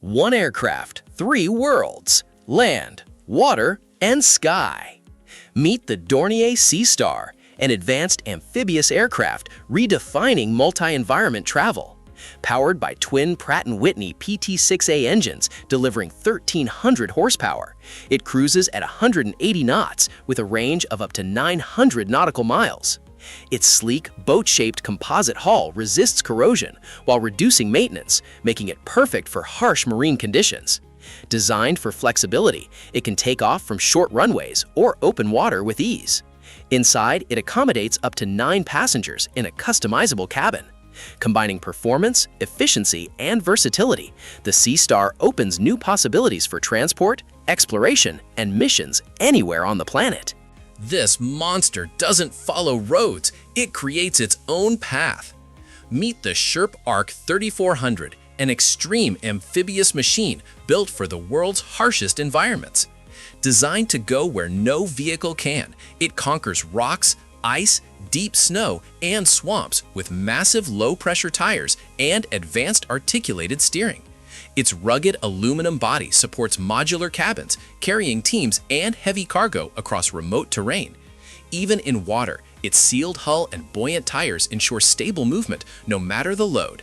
One aircraft, three worlds, land, water, and sky. Meet the Dornier Sea Star, an advanced amphibious aircraft redefining multi-environment travel. Powered by twin Pratt & Whitney PT-6A engines delivering 1,300 horsepower, it cruises at 180 knots with a range of up to 900 nautical miles. Its sleek, boat-shaped composite hull resists corrosion while reducing maintenance, making it perfect for harsh marine conditions. Designed for flexibility, it can take off from short runways or open water with ease. Inside, it accommodates up to 9 passengers in a customizable cabin. Combining performance, efficiency, and versatility, the Sea Star opens new possibilities for transport, exploration, and missions anywhere on the planet. This monster doesn't follow roads, it creates its own path. Meet the Sherp Ark 3400, an extreme amphibious machine built for the world's harshest environments. Designed to go where no vehicle can, it conquers rocks, ice, deep snow, and swamps with massive low-pressure tires and advanced articulated steering. Its rugged aluminum body supports modular cabins, carrying teams and heavy cargo across remote terrain. Even in water, its sealed hull and buoyant tires ensure stable movement no matter the load.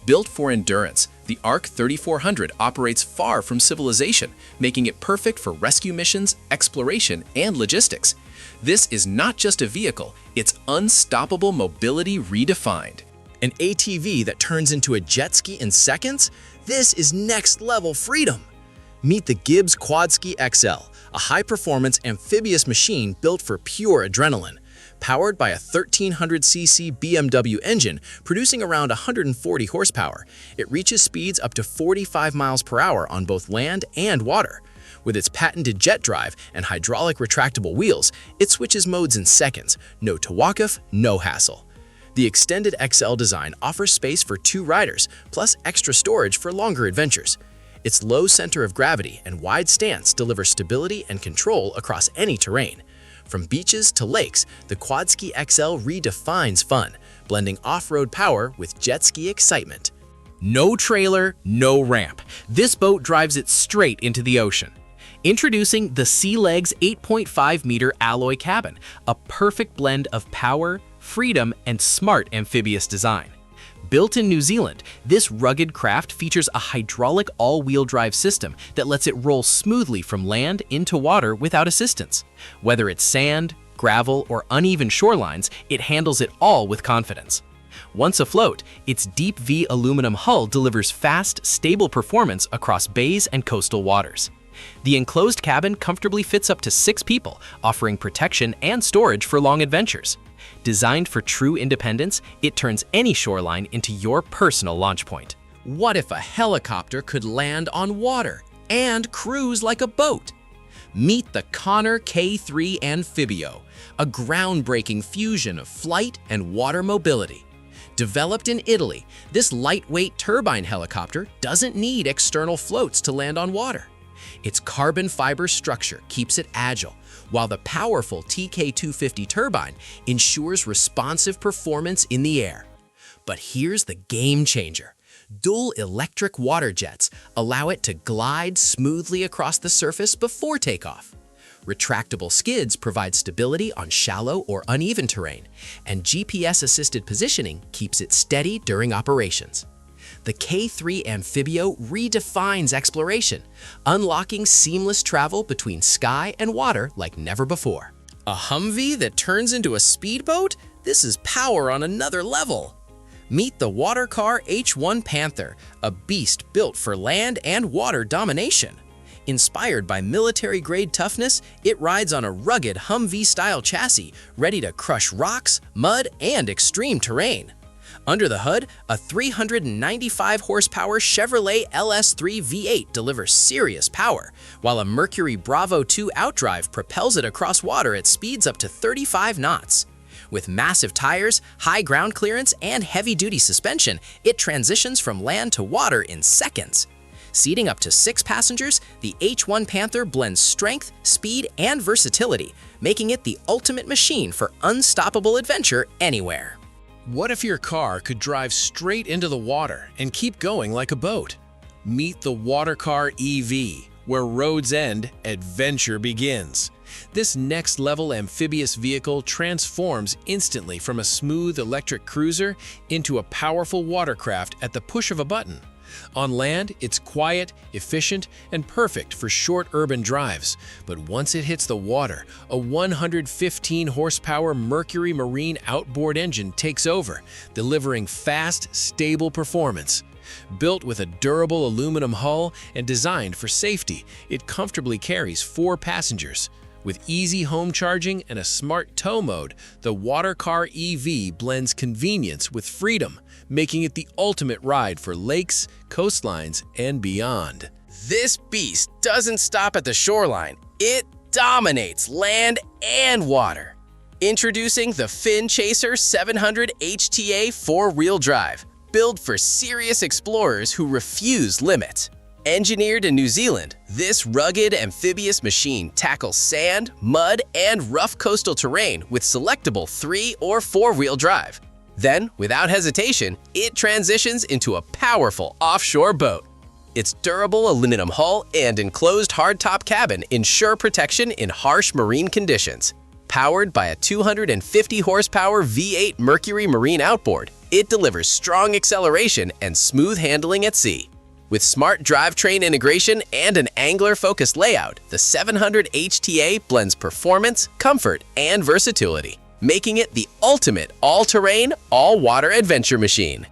Built for endurance, the Ark 3400 operates far from civilization, making it perfect for rescue missions, exploration, and logistics. This is not just a vehicle, it's unstoppable mobility redefined. An ATV that turns into a jet ski in seconds? This is next-level freedom! Meet the Gibbs Quadski XL, a high-performance amphibious machine built for pure adrenaline. Powered by a 1,300cc BMW engine producing around 140 horsepower, it reaches speeds up to 45 miles per hour on both land and water. With its patented jet drive and hydraulic retractable wheels, it switches modes in seconds. No tawakuf, no hassle. The extended XL design offers space for 2 riders, plus extra storage for longer adventures. Its low center of gravity and wide stance deliver stability and control across any terrain. From beaches to lakes, the Quadski XL redefines fun, blending off-road power with jet ski excitement. No trailer, no ramp. This boat drives it straight into the ocean. Introducing the Sealegs 8.5-meter alloy cabin, a perfect blend of power, freedom, and smart amphibious design. Built in New Zealand, this rugged craft features a hydraulic all-wheel drive system that lets it roll smoothly from land into water without assistance. Whether it's sand, gravel, or uneven shorelines, it handles it all with confidence. Once afloat, its deep V aluminum hull delivers fast, stable performance across bays and coastal waters. The enclosed cabin comfortably fits up to 6 people, offering protection and storage for long adventures. Designed for true independence, it turns any shoreline into your personal launch point. What if a helicopter could land on water and cruise like a boat? Meet the Konner K3 Amphibio, a groundbreaking fusion of flight and water mobility. Developed in Italy, this lightweight turbine helicopter doesn't need external floats to land on water. Its carbon fiber structure keeps it agile, while the powerful TK250 turbine ensures responsive performance in the air. But here's the game changer. Dual electric water jets allow it to glide smoothly across the surface before takeoff. Retractable skids provide stability on shallow or uneven terrain, and GPS-assisted positioning keeps it steady during operations. The K3 Amphibio redefines exploration, unlocking seamless travel between sky and water like never before. A Humvee that turns into a speedboat? This is power on another level. Meet the Water Car H1 Panther, a beast built for land and water domination. Inspired by military-grade toughness, it rides on a rugged Humvee-style chassis, ready to crush rocks, mud, and extreme terrain. Under the hood, a 395-horsepower Chevrolet LS3 V8 delivers serious power, while a Mercury Bravo 2 outdrive propels it across water at speeds up to 35 knots. With massive tires, high ground clearance, and heavy-duty suspension, it transitions from land to water in seconds. Seating up to 6 passengers, the H1 Panther blends strength, speed, and versatility, making it the ultimate machine for unstoppable adventure anywhere. What if your car could drive straight into the water and keep going like a boat? Meet the Water Car EV, where roads end, adventure begins. This next-level amphibious vehicle transforms instantly from a smooth electric cruiser into a powerful watercraft at the push of a button. On land, it's quiet, efficient, and perfect for short urban drives. But once it hits the water, a 115-horsepower Mercury Marine outboard engine takes over, delivering fast, stable performance. Built with a durable aluminum hull and designed for safety, it comfortably carries 4 passengers. With easy home charging and a smart tow mode, the Water Car EV blends convenience with freedom, making it the ultimate ride for lakes, coastlines, and beyond. This beast doesn't stop at the shoreline. It dominates land and water. Introducing the Finnchaser 700 HTA 4-wheel drive, built for serious explorers who refuse limits. Engineered in New Zealand, this rugged amphibious machine tackles sand, mud, and rough coastal terrain with selectable 3- or 4-wheel drive. Then, without hesitation, it transitions into a powerful offshore boat. Its durable aluminum hull and enclosed hardtop cabin ensure protection in harsh marine conditions. Powered by a 250-horsepower V8 Mercury Marine outboard, it delivers strong acceleration and smooth handling at sea. With smart drivetrain integration and an angler-focused layout, the 700 HTA blends performance, comfort, and versatility, making it the ultimate all-terrain, all-water adventure machine.